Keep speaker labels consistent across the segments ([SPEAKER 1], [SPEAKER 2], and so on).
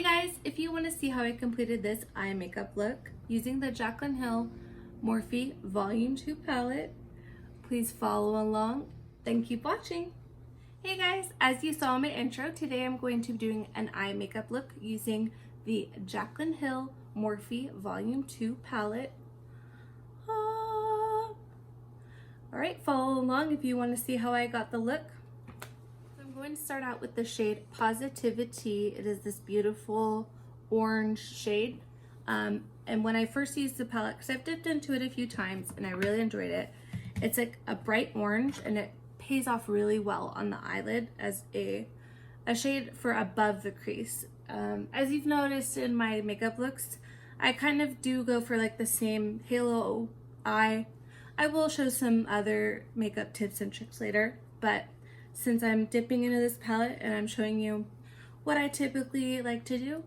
[SPEAKER 1] Hey guys, if you want to see how I completed this eye makeup look using the Jaclyn Hill Morphe Volume 2 palette, please follow along and keep watching. Hey guys, as you saw in my intro, today I'm going to be doing an eye makeup look using the Jaclyn Hill Morphe Volume 2 palette. Alright, follow along if you want to see how I got the look. I'm going to start out with the shade Positivity. It is this beautiful orange shade. And when I first used the palette, because I've dipped into it a few times and I really enjoyed it, it's like a bright orange and it pays off really well on the eyelid as a shade for above the crease. As you've noticed in my makeup looks, I kind of do go for like the same halo eye. I will show some other makeup tips and tricks later, but since I'm dipping into this palette and I'm showing you what I typically like to do,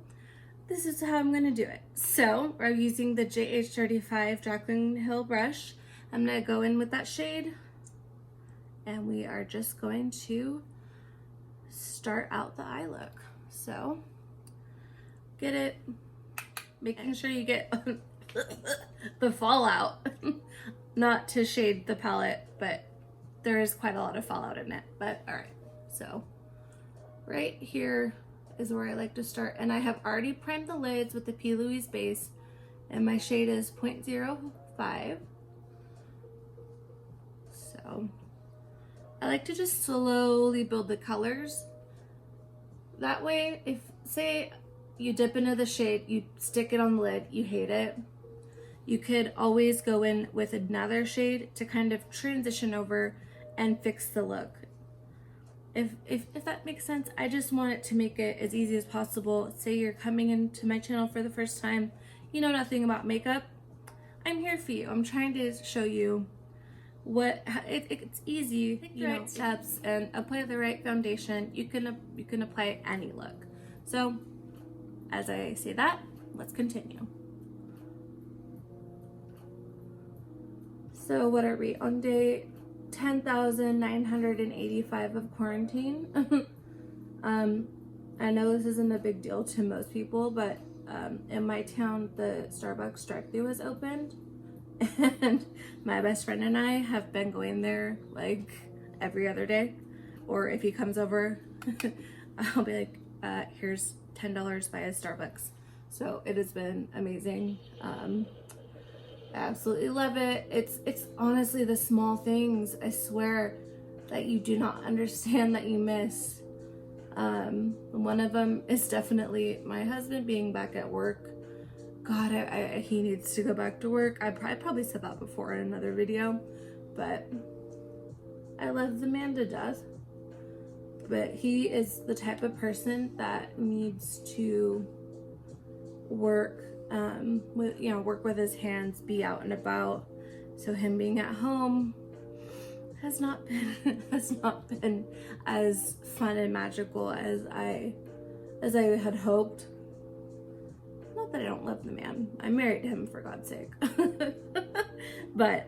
[SPEAKER 1] this is how I'm going to do it. So I'm using the JH35 Jaclyn Hill brush. I'm going to go in with that shade and we are just going to start out the eye look. So get it, making sure you get the fallout. Not to shade the palette, but there is quite a lot of fallout in it. But all right, so right here is where I like to start, and I have already primed the lids with the P. Louise base, and my shade is 0.05. So I like to just slowly build the colors. That way, if say you dip into the shade, you stick it on the lid, you hate it, you could always go in with another shade to kind of transition over and fix the look. If that makes sense, I just want it to make it as easy as possible. Say you're coming into my channel for the first time, you know nothing about makeup, I'm here for you. I'm trying to show you what it's easy. Take the right steps and apply the right foundation. You can apply any look. So as I say that, let's continue. So what are we on day 10,985 of quarantine? I know this isn't a big deal to most people, but in my town, the Starbucks drive-thru was opened, and my best friend and I have been going there like every other day. Or if he comes over, I'll be like, here's $10, buy a Starbucks. So it has been amazing. Absolutely love it. It's honestly the small things, I swear, that you do not understand that you miss. One of them is definitely my husband being back at work. God, he needs to go back to work. I probably said that before in another video, but I love the man to death. But he is the type of person that needs to work work with his hands, be out and about. So him being at home has not been as fun and magical as I had hoped. Not that I don't love the man. I married him, for God's sake. But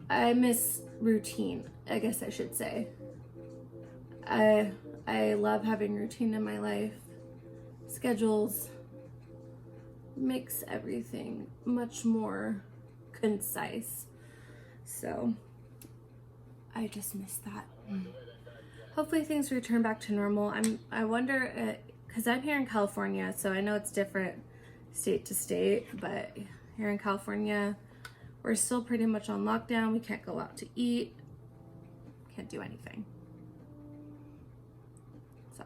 [SPEAKER 1] I miss routine, I guess I should say. I love having routine in my life. Schedules makes everything much more concise. So I just miss that. Hopefully things return back to normal. I wonder, because I'm here in California, so I know it's different state to state, but here in California we're still pretty much on lockdown. We can't go out to eat, can't do anything. So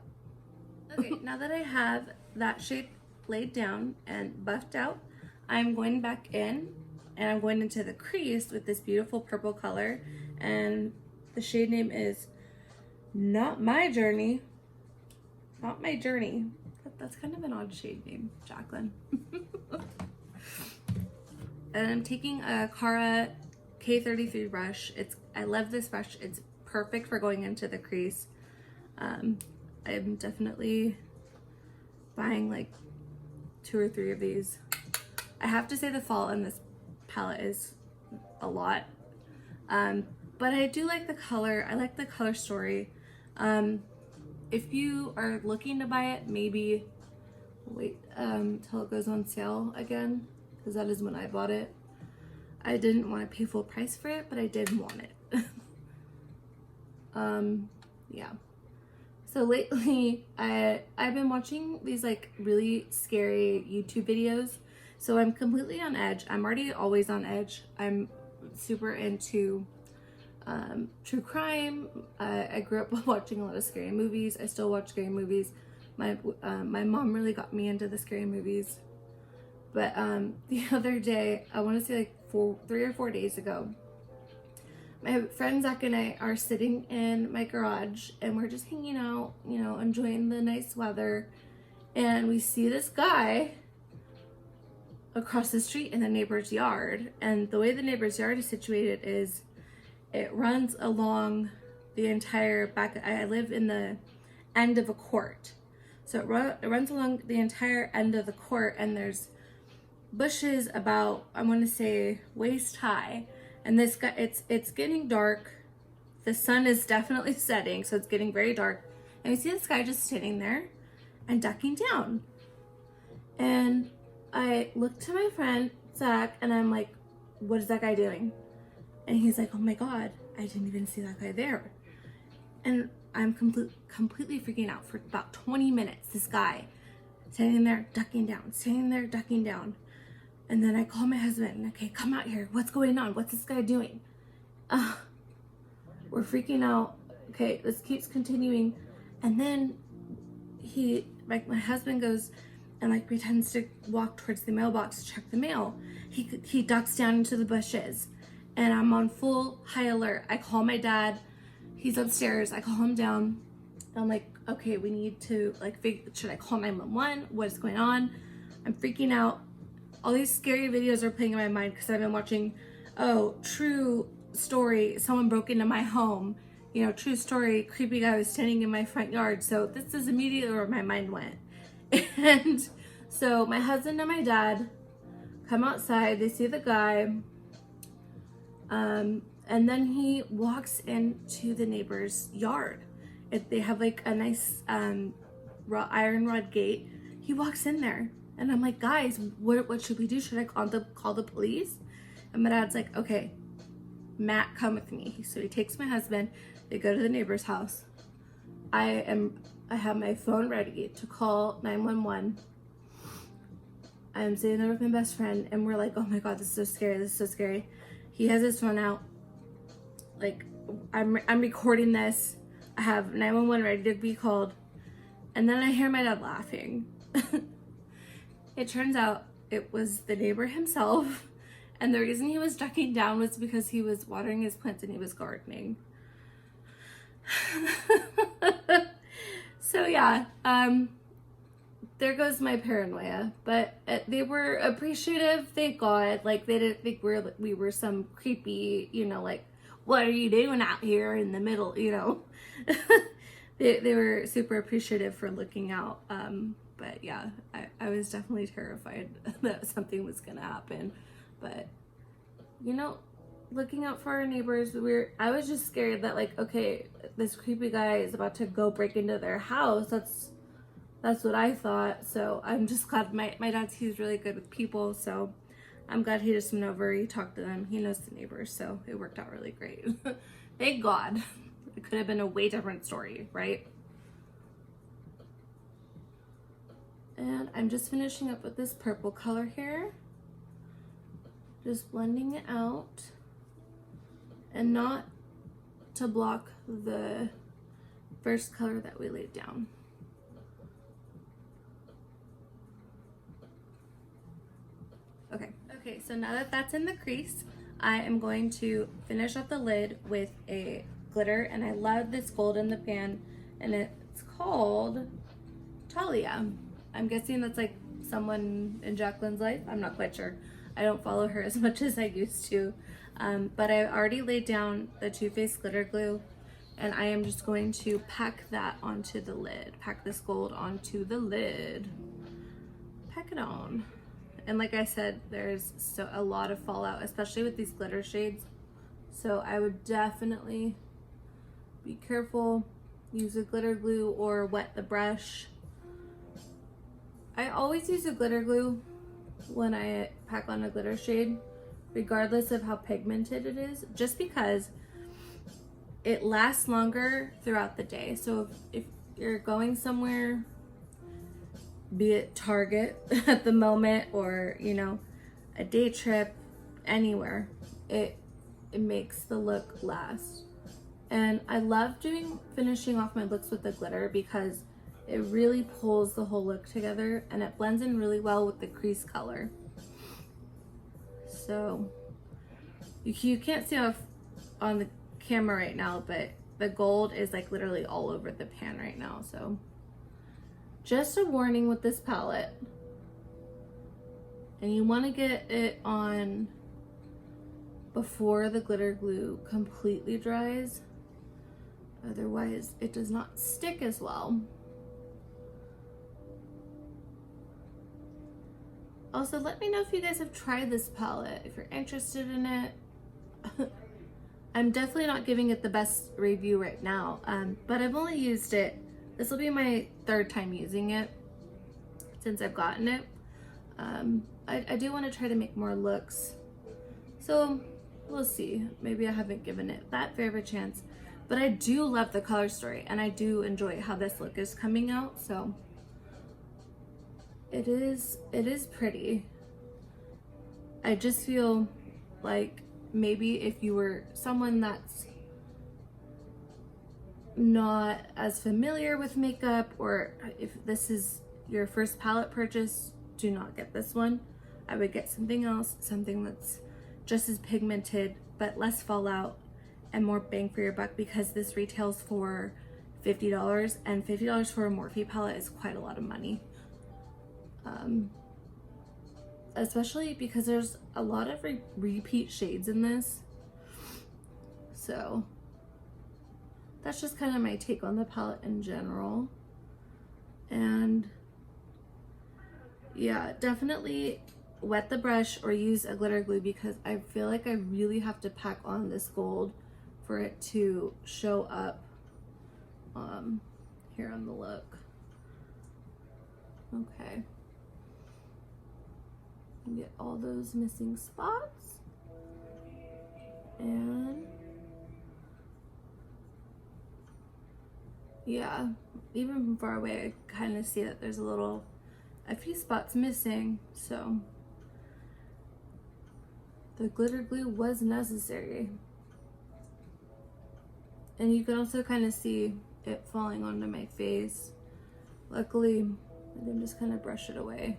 [SPEAKER 1] okay, now that I have that shade laid down and buffed out, I'm going back in and I'm going into the crease with this beautiful purple color, and the shade name is Not My Journey. Not My Journey. That's kind of an odd shade name, Jaclyn. And I'm taking a Cara K33 brush. I love this brush. It's perfect for going into the crease. I'm definitely buying like 2 or 3 of these. I have to say the fall in this palette is a lot, but I do like the color. I like the color story. if you are looking to buy it, maybe wait till it goes on sale again, because that is when I bought it. I didn't want to pay full price for it, but I did want it. Yeah. So lately, I've been watching these like really scary YouTube videos. So I'm completely on edge. I'm already always on edge. I'm super into true crime. I grew up watching a lot of scary movies. I still watch scary movies. My mom really got me into the scary movies. But the other day, I want to say like 3 or 4 days ago, my friend Zach and I are sitting in my garage and we're just hanging out, you know, enjoying the nice weather. And we see this guy across the street in the neighbor's yard. And the way the neighbor's yard is situated is it runs along the entire back. I live in the end of a court. So it runs along the entire end of the court, and there's bushes about, I want to say, waist high. And this guy, it's getting dark. The sun is definitely setting, so it's getting very dark. And we see this guy just sitting there and ducking down. And I look to my friend Zach and I'm like, what is that guy doing? And he's like, oh my God, I didn't even see that guy there. And I'm completely freaking out for about 20 minutes. This guy standing there, ducking down, standing there, ducking down. And then I call my husband, okay, come out here. What's going on? What's this guy doing? We're freaking out. Okay, this keeps continuing. And then my husband goes and like pretends to walk towards the mailbox to check the mail. He ducks down into the bushes, and I'm on full high alert. I call my dad. He's upstairs. I call him down. I'm like, okay, we need to like, should I call 911? What's going on? I'm freaking out. All these scary videos are playing in my mind because I've been watching, oh, true story, someone broke into my home. You know, true story, creepy guy was standing in my front yard. So this is immediately where my mind went. And so my husband and my dad come outside. They see the guy. And then he walks into the neighbor's yard. They have like a nice iron rod gate. He walks in there. And I'm like, guys, what should we do? Should I call the police? And my dad's like, okay, Matt, come with me. So he takes my husband. They go to the neighbor's house. I have my phone ready to call 911. I'm sitting there with my best friend, and we're like, oh my God, this is so scary. This is so scary. He has his phone out. Like, I'm recording this. I have 911 ready to be called. And then I hear my dad laughing. It turns out it was the neighbor himself. And the reason he was ducking down was because he was watering his plants and he was gardening. So yeah, there goes my paranoia. But they were appreciative, thank God. Like, they didn't think we were some creepy, you know, like, what are you doing out here in the middle, you know? They were super appreciative for looking out. But yeah, I was definitely terrified that something was gonna happen. But, you know, looking out for our neighbors, I was just scared that, like, okay, this creepy guy is about to go break into their house. That's what I thought. So I'm just glad my he's really good with people. So I'm glad he just went over, he talked to them, he knows the neighbors. So it worked out really great. Thank God. It could have been a way different story, right? And I'm just finishing up with this purple color here. Just blending it out. And not to block the first color that we laid down. Okay, so now that that's in the crease, I am going to finish up the lid with a glitter. And I love this gold in the pan. And it's called Talia. I'm guessing that's like someone in Jaclyn's life. I'm not quite sure. I don't follow her as much as I used to. But I already laid down the Too Faced glitter glue, and I am just going to pack that onto the lid. Pack this gold onto the lid. Pack it on. And like I said, there's a lot of fallout, especially with these glitter shades. So I would definitely be careful use a glitter glue or wet the brush. I always use a glitter glue when I pack on a glitter shade, regardless of how pigmented it is, just because it lasts longer throughout the day. So if you're going somewhere, be it Target at the moment, or you know, a day trip, anywhere, it makes the look last. And I love finishing off my looks with the glitter because it really pulls the whole look together and it blends in really well with the crease color. So you can't see off on the camera right now, but the gold is like literally all over the pan right now. So just a warning with this palette, and you want to get it on before the glitter glue completely dries, otherwise it does not stick as well. Also, let me know if you guys have tried this palette, if you're interested in it. I'm definitely not giving it the best review right now, but I've only used it. This will be my 3rd time using it since I've gotten it. I do want to try to make more looks, so we'll see. Maybe I haven't given it that fair of a chance, but I do love the color story and I do enjoy how this look is coming out. So it is pretty. I just feel like maybe if you were someone that's not as familiar with makeup, or if this is your first palette purchase, do not get this one. I would get something else, something that's just as pigmented but less fallout and more bang for your buck, because this retails for $50, and $50 for a Morphe palette is quite a lot of money. Especially because there's a lot of repeat shades in this. So that's just kind of my take on the palette in general. And yeah, definitely wet the brush or use a glitter glue, because I feel like I really have to pack on this gold for it to show up here on the look. Okay. Get all those missing spots, and yeah, even from far away I kind of see that there's a few spots missing, so the glitter glue was necessary. And you can also kind of see it falling onto my face. Luckily I didn't just kind of brush it away,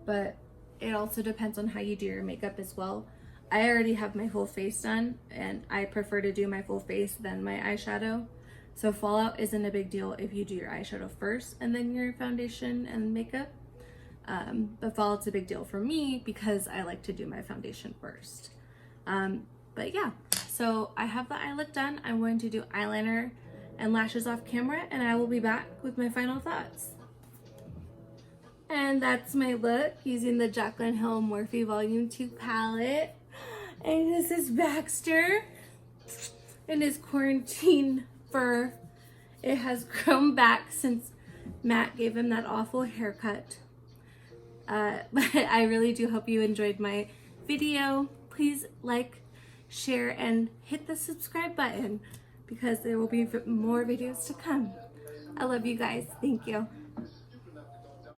[SPEAKER 1] but it also depends on how you do your makeup as well. I already have my whole face done, and I prefer to do my full face than my eyeshadow. So fallout isn't a big deal if you do your eyeshadow first and then your foundation and makeup. But fallout's a big deal for me because I like to do my foundation first. But yeah, so I have the eye look done. I'm going to do eyeliner and lashes off camera, and I will be back with my final thoughts. And that's my look using the Jaclyn Hill Morphe Volume 2 palette. And this is Baxter in his quarantine fur. It has grown back since Matt gave him that awful haircut. But I really do hope you enjoyed my video. Please like, share, and hit the subscribe button, because there will be more videos to come. I love you guys. Thank you.